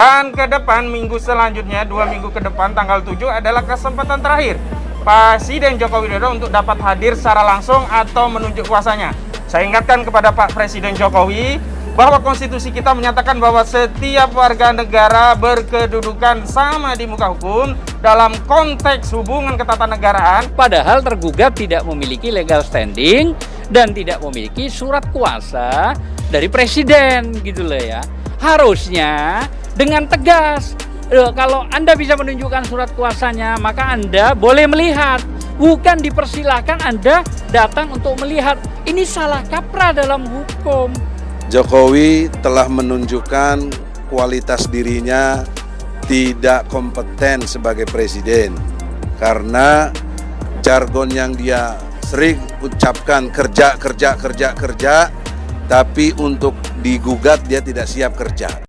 Dan ke depan minggu selanjutnya, 2 minggu ke depan tanggal 7 adalah kesempatan terakhir Presiden Joko Widodo untuk dapat hadir secara langsung atau menunjuk kuasanya. Saya ingatkan kepada Pak Presiden Jokowi bahwa konstitusi kita menyatakan bahwa setiap warga negara berkedudukan sama di muka hukum dalam konteks hubungan ketatanegaraan. Padahal tergugat tidak memiliki legal standing dan tidak memiliki surat kuasa dari presiden gitu loh ya. Harusnya dengan tegas, kalau Anda bisa menunjukkan surat kuasanya, maka Anda boleh melihat. Bukan dipersilahkan Anda datang untuk melihat. Ini salah kaprah dalam hukum. Jokowi telah menunjukkan kualitas dirinya tidak kompeten sebagai presiden. Karena jargon yang dia sering ucapkan kerja, tapi untuk digugat dia tidak siap kerja.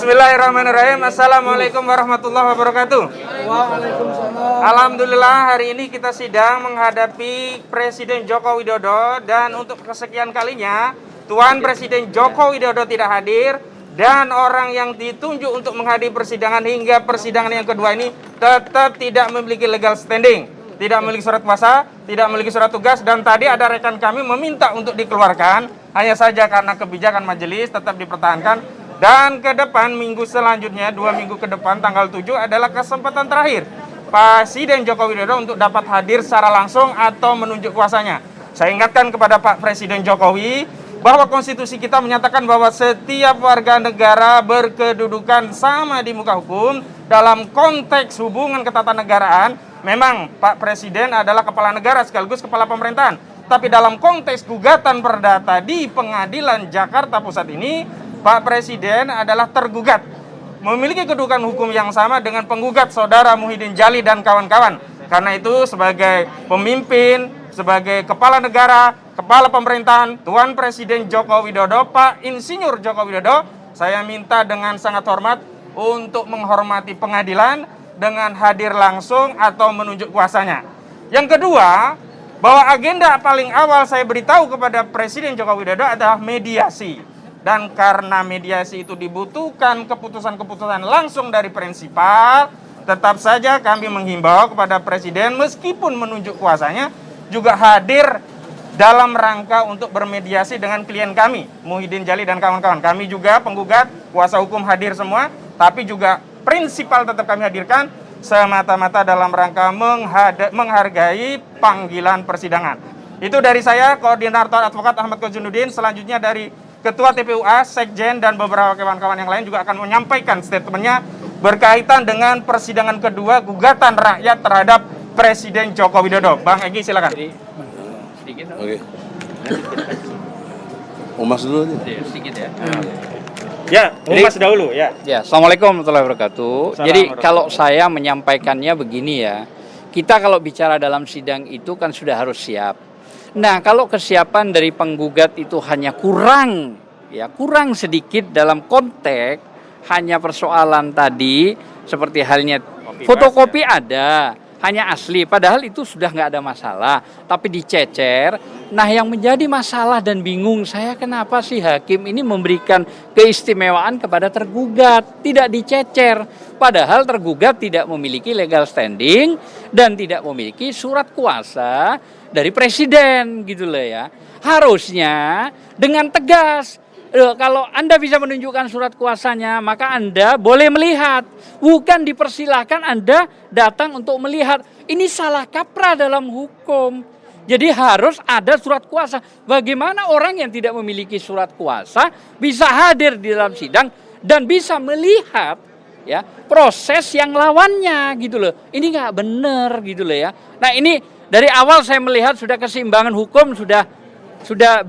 Bismillahirrahmanirrahim. Assalamualaikum warahmatullahi wabarakatuh. Waalaikumsalam. Alhamdulillah hari ini kita sidang menghadapi Presiden Joko Widodo. Dan untuk kesekian kalinya Tuan Presiden Joko Widodo tidak hadir. Dan orang yang ditunjuk untuk menghadiri persidangan hingga persidangan yang kedua ini tetap tidak memiliki legal standing, tidak memiliki surat kuasa, tidak memiliki surat tugas. Dan tadi ada rekan kami meminta untuk dikeluarkan, hanya saja karena kebijakan majelis tetap dipertahankan. Dan ke depan minggu selanjutnya, 2 minggu ke depan tanggal 7 adalah kesempatan terakhir Presiden Joko Widodo untuk dapat hadir secara langsung atau menunjuk kuasanya. Saya ingatkan kepada Pak Presiden Jokowi bahwa konstitusi kita menyatakan bahwa setiap warga negara berkedudukan sama di muka hukum dalam konteks hubungan ketatanegaraan. Memang Pak Presiden adalah kepala negara sekaligus kepala pemerintahan. Tapi dalam konteks gugatan perdata di Pengadilan Jakarta Pusat ini, Pak Presiden adalah tergugat, memiliki kedudukan hukum yang sama dengan penggugat saudara Muhyiddin Jali dan kawan-kawan. Karena itu sebagai pemimpin, sebagai kepala negara, kepala pemerintahan, Tuan Presiden Joko Widodo, Pak Insinyur Joko Widodo, saya minta dengan sangat hormat untuk menghormati pengadilan dengan hadir langsung atau menunjuk kuasanya. Yang kedua, bahwa agenda paling awal saya beritahu kepada Presiden Joko Widodo adalah mediasi. Dan karena mediasi itu dibutuhkan keputusan-keputusan langsung dari prinsipal, tetap saja kami menghimbau kepada Presiden meskipun menunjuk kuasanya juga hadir dalam rangka untuk bermediasi dengan klien kami, Muhyiddin Jali dan kawan-kawan. Kami juga penggugat, kuasa hukum hadir semua, tapi juga prinsipal tetap kami hadirkan semata-mata dalam rangka menghargai panggilan persidangan. Itu dari saya, Koordinator Advokat Ahmad Kojunuddin. Selanjutnya dari Ketua TPUA, Sekjen, dan beberapa kawan-kawan yang lain juga akan menyampaikan statementnya berkaitan dengan persidangan kedua gugatan rakyat terhadap Presiden Joko Widodo. Bang Egy silakan. Sedikit. Oke. Umas dulu aja. Sedikit ya. Ya, Mas dahulu ya. Ya, Assalamualaikum warahmatullahi wabarakatuh. Assalamualaikum Jadi warahmatullahi kalau saya menyampaikannya begini ya, kita kalau bicara dalam sidang itu kan sudah harus siap. Nah, kalau kesiapan dari penggugat itu hanya kurang sedikit dalam konteks hanya persoalan tadi seperti halnya fotokopi ada, hanya asli, padahal itu sudah nggak ada masalah, tapi dicecer. Nah, yang menjadi masalah dan bingung saya, kenapa sih hakim ini memberikan keistimewaan kepada tergugat, tidak dicecer, padahal tergugat tidak memiliki legal standing dan tidak memiliki surat kuasa dari presiden gitu loh ya. Harusnya dengan tegas, kalau Anda bisa menunjukkan surat kuasanya, maka Anda boleh melihat. Bukan dipersilahkan Anda datang untuk melihat. Ini salah kaprah dalam hukum. Jadi harus ada surat kuasa. Bagaimana orang yang tidak memiliki surat kuasa bisa hadir di dalam sidang dan bisa melihat ya proses yang lawannya gitu loh. Ini nggak benar gitu loh ya. Nah, ini dari awal saya melihat sudah keseimbangan hukum sudah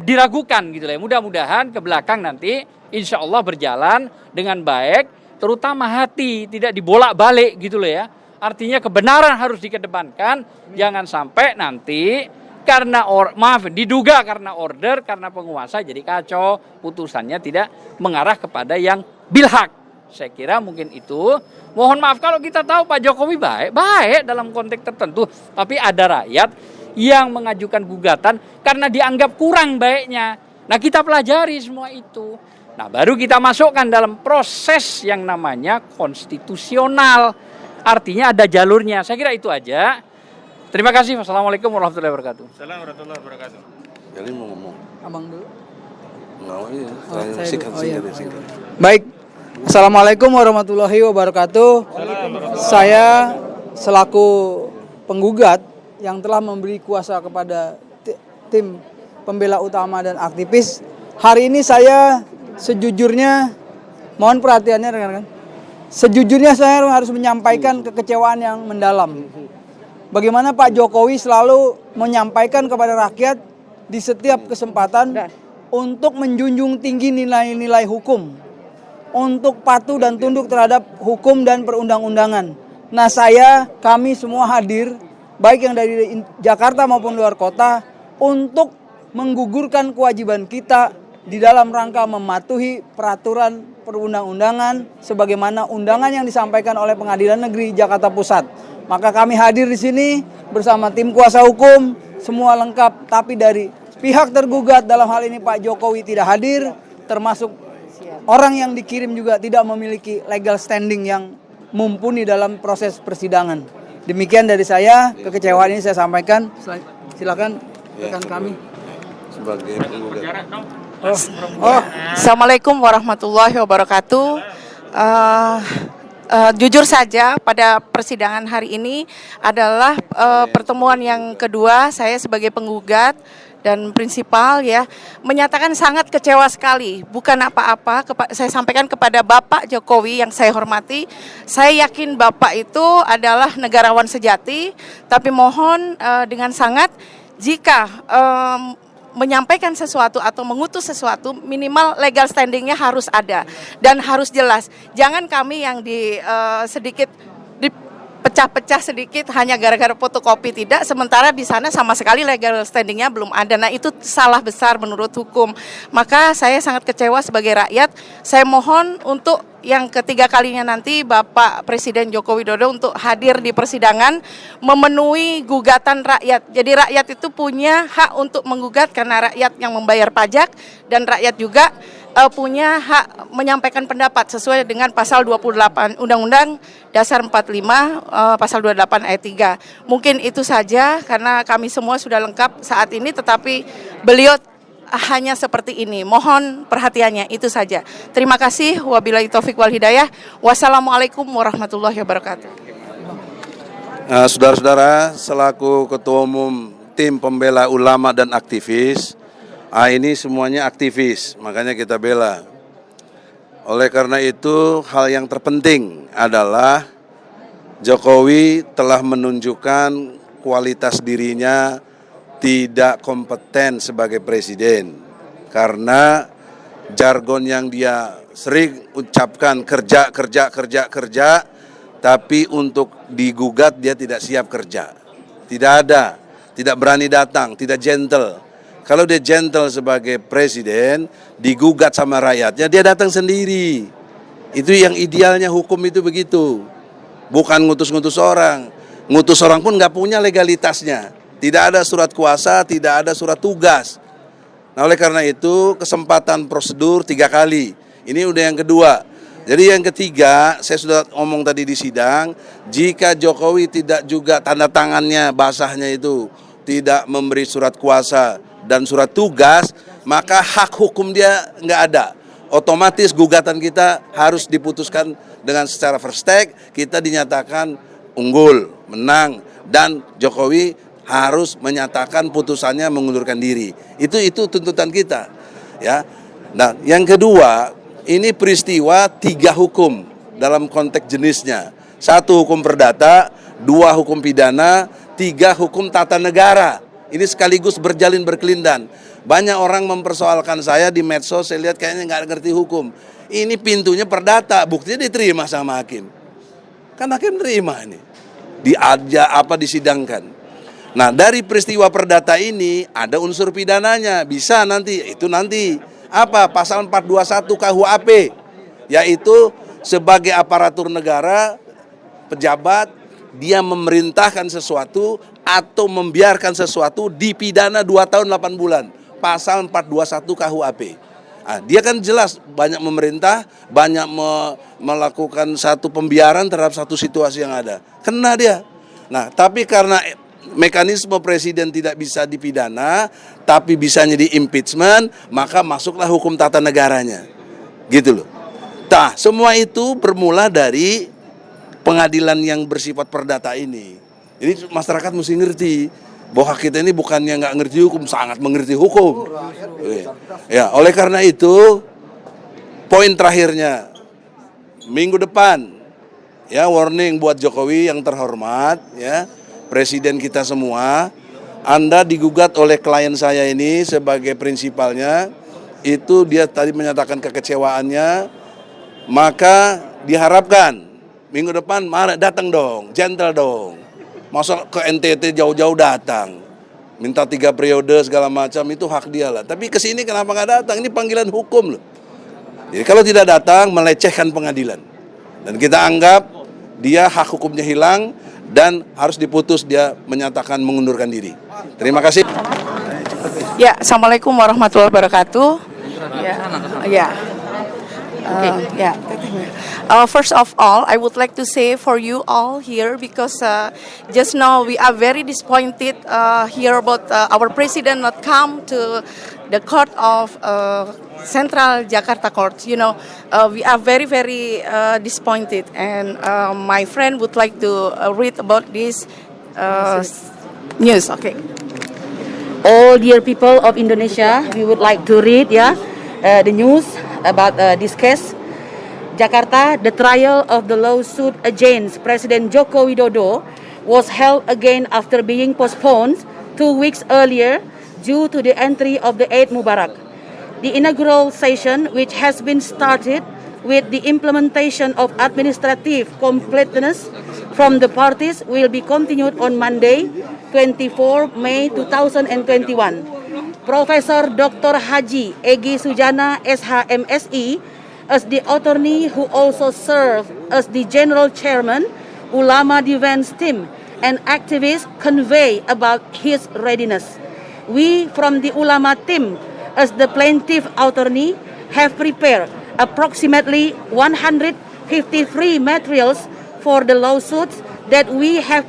diragukan gitu loh. Mudah-mudahan ke belakang nanti insya Allah berjalan dengan baik, terutama hati tidak dibolak-balik gitu loh ya. Artinya kebenaran harus dikedepankan, jangan sampai nanti karena diduga karena order, karena penguasa jadi kacau, putusannya tidak mengarah kepada yang bilhak. Saya kira mungkin itu. Mohon maaf kalau kita tahu Pak Jokowi baik dalam konteks tertentu, tapi ada rakyat yang mengajukan gugatan karena dianggap kurang baiknya. Nah, kita pelajari semua itu. Nah, baru kita masukkan dalam proses yang namanya konstitusional. Artinya ada jalurnya. Saya kira itu aja. Terima kasih. Wassalamualaikum warahmatullahi wabarakatuh. Assalamualaikum warahmatullahi wabarakatuh. Jadi mau ngomong. Abang dulu. Enggak, singkat. Baik. Assalamualaikum warahmatullahi wabarakatuh. Saya selaku penggugat yang telah memberi kuasa kepada tim pembela utama dan aktivis. Hari ini saya sejujurnya, mohon perhatiannya rekan-rekan. Sejujurnya saya harus menyampaikan kekecewaan yang mendalam. Bagaimana Pak Jokowi selalu menyampaikan kepada rakyat di setiap kesempatan untuk menjunjung tinggi nilai-nilai hukum, untuk patuh dan tunduk terhadap hukum dan perundang-undangan. Nah, kami semua hadir, baik yang dari Jakarta maupun luar kota, untuk menggugurkan kewajiban kita di dalam rangka mematuhi peraturan perundang-undangan sebagaimana undangan yang disampaikan oleh Pengadilan Negeri Jakarta Pusat. Maka kami hadir di sini bersama tim kuasa hukum, semua lengkap, tapi dari pihak tergugat dalam hal ini Pak Jokowi tidak hadir, termasuk orang yang dikirim juga tidak memiliki legal standing yang mumpuni dalam proses persidangan. Demikian dari saya, kekecewaan ini saya sampaikan. Silakan rekan kami. Sebagai penggugat. Assalamualaikum warahmatullahi wabarakatuh. Jujur saja pada persidangan hari ini adalah pertemuan yang kedua saya sebagai penggugat dan prinsipal ya, menyatakan sangat kecewa sekali. Bukan apa-apa, saya sampaikan kepada Bapak Jokowi yang saya hormati. Saya yakin Bapak itu adalah negarawan sejati, tapi mohon dengan sangat jika menyampaikan sesuatu atau mengutus sesuatu, minimal legal standingnya harus ada dan harus jelas. Jangan kami yang sedikit dipecah-pecah sedikit hanya gara-gara fotokopi, tidak, sementara di sana sama sekali legal standingnya belum ada. Nah, itu salah besar menurut hukum. Maka saya sangat kecewa sebagai rakyat. Saya mohon untuk yang ketiga kalinya nanti Bapak Presiden Joko Widodo untuk hadir di persidangan, memenuhi gugatan rakyat. Jadi rakyat itu punya hak untuk menggugat karena rakyat yang membayar pajak, dan rakyat juga punya hak menyampaikan pendapat sesuai dengan pasal 28 Undang-Undang Dasar 45 pasal 28 ayat 3. Mungkin itu saja karena kami semua sudah lengkap saat ini, tetapi beliau hanya seperti ini. Mohon perhatiannya, itu saja. Terima kasih. Wabillahi taufik wal hidayah. Wassalamualaikum warahmatullahi wabarakatuh. Saudara-saudara, selaku Ketua Umum Tim Pembela Ulama dan Aktivis, ini semuanya aktivis, makanya kita bela. Oleh karena itu, hal yang terpenting adalah Jokowi telah menunjukkan kualitas dirinya tidak kompeten sebagai presiden. Karena jargon yang dia sering ucapkan kerja, tapi untuk digugat dia tidak siap kerja. Tidak ada, tidak berani datang, tidak gentle. Kalau dia gentle sebagai presiden, digugat sama rakyatnya, dia datang sendiri. Itu yang idealnya hukum itu begitu. Bukan ngutus-ngutus orang. Ngutus orang pun nggak punya legalitasnya. Tidak ada surat kuasa, tidak ada surat tugas. Nah, oleh karena itu kesempatan prosedur 3 kali. Ini udah yang kedua. Jadi yang ketiga, saya sudah ngomong tadi di sidang, jika Jokowi tidak juga tanda tangannya, basahnya itu tidak memberi surat kuasa dan surat tugas, maka hak hukum dia nggak ada. Otomatis gugatan kita harus diputuskan dengan secara first take, kita dinyatakan unggul, menang, dan Jokowi harus menyatakan putusannya mengundurkan diri. Itu tuntutan kita. Ya. Nah, yang kedua, ini peristiwa 3 hukum dalam konteks jenisnya. 1 hukum perdata, 2 hukum pidana, 3 hukum tata negara. Ini sekaligus berjalin berkelindan. Banyak orang mempersoalkan saya di medsos, saya lihat kayaknya nggak ngerti hukum. Ini pintunya perdata, buktinya diterima sama hakim. Kan hakim terima ini. Disidangkan. Nah, dari peristiwa perdata ini ada unsur pidananya, bisa nanti, itu nanti. Apa? Pasal 421 KUHP, yaitu sebagai aparatur negara, pejabat, dia memerintahkan sesuatu atau membiarkan sesuatu dipidana 2 tahun 8 bulan. Pasal 421 KUHP. Nah, dia kan jelas banyak memerintah, banyak melakukan satu pembiaran terhadap satu situasi yang ada. Kena dia. Nah, tapi karena mekanisme presiden tidak bisa dipidana, tapi bisanya di impeachment, maka masuklah hukum tata negaranya. Gitu loh. Nah, semua itu bermula dari pengadilan yang bersifat perdata ini. Ini masyarakat mesti ngerti bahwa kita ini bukannya nggak ngerti hukum, sangat mengerti hukum. Ya, oleh karena itu, poin terakhirnya, minggu depan, ya warning buat Jokowi yang terhormat, ya presiden kita semua, Anda digugat oleh klien saya ini sebagai prinsipalnya, itu dia tadi menyatakan kekecewaannya, maka diharapkan minggu depan datang dong, gentle dong. Masa ke NTT jauh-jauh datang, minta 3 periode segala macam, itu hak dia lah. Tapi ke sini kenapa nggak datang? Ini panggilan hukum loh. Jadi kalau tidak datang melecehkan pengadilan. Dan kita anggap dia hak hukumnya hilang dan harus diputus, dia menyatakan mengundurkan diri. Terima kasih. Ya, Assalamualaikum warahmatullahi wabarakatuh. First of all, I would like to say for you all here, because just now we are very disappointed here about our president not come to the court of Central Jakarta Court. You know, we are very, very disappointed, and my friend would like to read about this news. Okay. All dear people of Indonesia, we would like to read the news about this case. Jakarta, the trial of the lawsuit against President Joko Widodo was held again after being postponed 2 weeks earlier due to the entry of the Eid Mubarak. The inaugural session, which has been started with the implementation of administrative completeness from the parties, will be continued on Monday, 24 May 2021. Professor Dr. Haji Egy Sujana SHMSI, as the attorney who also served as the general chairman, Ulama Defense Team, and activists convey about his readiness. We from the Ulama team, as the plaintiff attorney, have prepared approximately 153 materials for the lawsuits that we have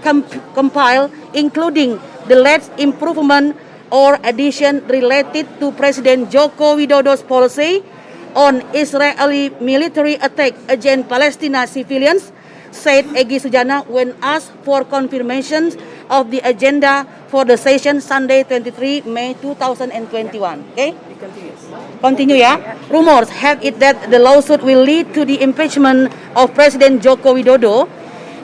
compiled, including the latest improvement or addition related to President Joko Widodo's policy on Israeli military attack against Palestinian civilians, said Egy Sujana when asked for confirmation of the agenda for the session Sunday 23 May 2021. Okay? Continue, yeah? Rumors have it that the lawsuit will lead to the impeachment of President Joko Widodo.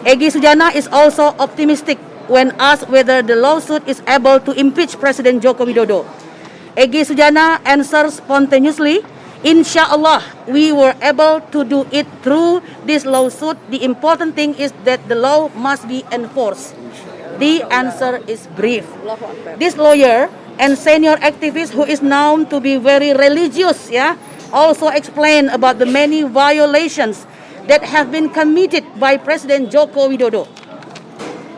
Egy Sujana is also optimistic when asked whether the lawsuit is able to impeach President Joko Widodo. Egy Sujana answered spontaneously, "Inshallah, we were able to do it through this lawsuit. The important thing is that the law must be enforced." The answer is brief. This lawyer and senior activist, who is known to be very religious, also explained about the many violations that have been committed by President Joko Widodo.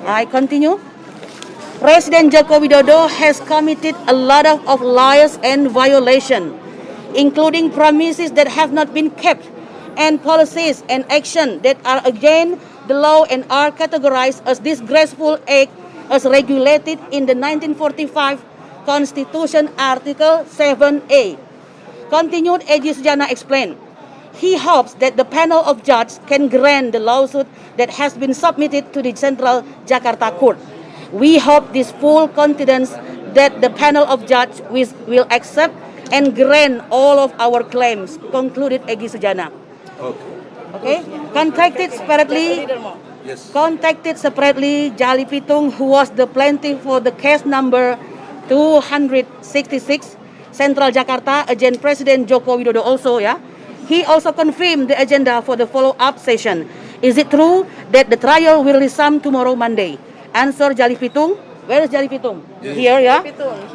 I continue. President Joko Widodo has committed a lot of lies and violation, including promises that have not been kept and policies and action that are against the law and are categorized as disgraceful act as regulated in the 1945 Constitution Article 7A. Continued, Egy Sujana explained, he hopes that the panel of judges can grant the lawsuit that has been submitted to the Central Jakarta Court. We hope this full confidence that the panel of judges will accept and grant all of our claims, concluded Egy Sujana. Okay. Contacted separately, Jali Pitung, who was the plaintiff for the case number 266, Central Jakarta, against President Joko Widodo also, he also confirmed the agenda for the follow-up session. Is it true that the trial will resume tomorrow, Monday? Answer, Jali Pitung. Where is Jali Pitung? Here,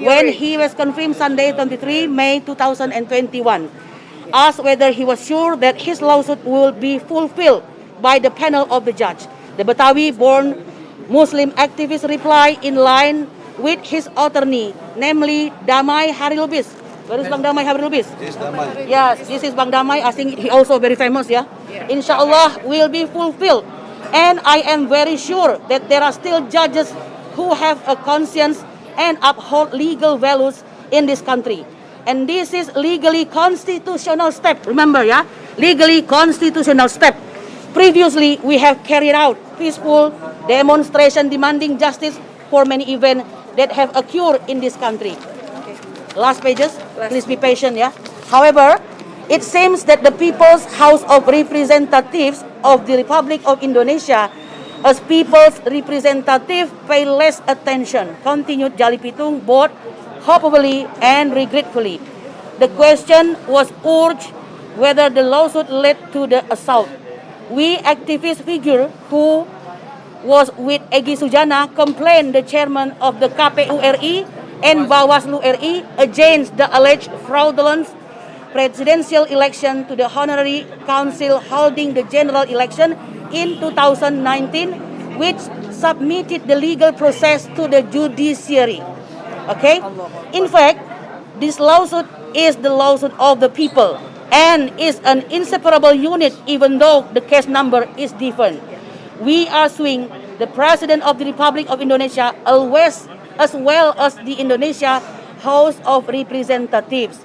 when he was confirmed Sunday, 23 May 2021. Asked whether he was sure that his lawsuit will be fulfilled by the panel of the judge. The Betawi-born Muslim activist replied in line with his attorney, namely Damai Hari Lubis. Where is Bang Damai Hari Lubis? Yes, this is Bang Damai. I think he also very famous, Inshallah will be fulfilled. And I am very sure that there are still judges who have a conscience and uphold legal values in this country. And this is legally constitutional step. Remember, legally constitutional step. Previously, we have carried out peaceful demonstration demanding justice for many events that have occurred in this country. Last pages, please be patient, However, it seems that the People's House of Representatives of the Republic of Indonesia, as people's representative, pay less attention, continued Jali Pitung, both hopefully and regretfully. The question was urged whether the lawsuit led to the assault. We activist figure who was with Egy Sujana complained the chairman of the KPU RI and Bawaslu RI against the alleged fraudulent presidential election to the Honorary Council holding the general election in 2019, which submitted the legal process to the judiciary. Okay? In fact, this lawsuit is the lawsuit of the people and is an inseparable unit even though the case number is different. We are suing the President of the Republic of Indonesia always, as well as the Indonesia House of Representatives.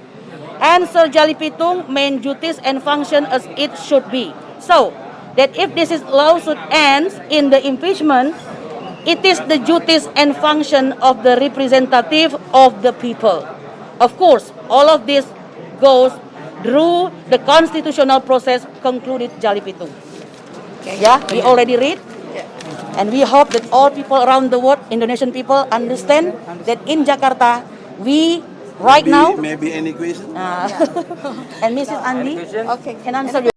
Answer, Jali Pitung, main duties and function as it should be. So, that if this lawsuit ends in the impeachment, it is the duties and function of the representative of the people. Of course, all of this goes through the constitutional process, concluded Jali Pitung. We already read. And we hope that all people around the world, Indonesian people, understand that in Jakarta, we right now... Maybe any question? And Mrs. Andi can answer your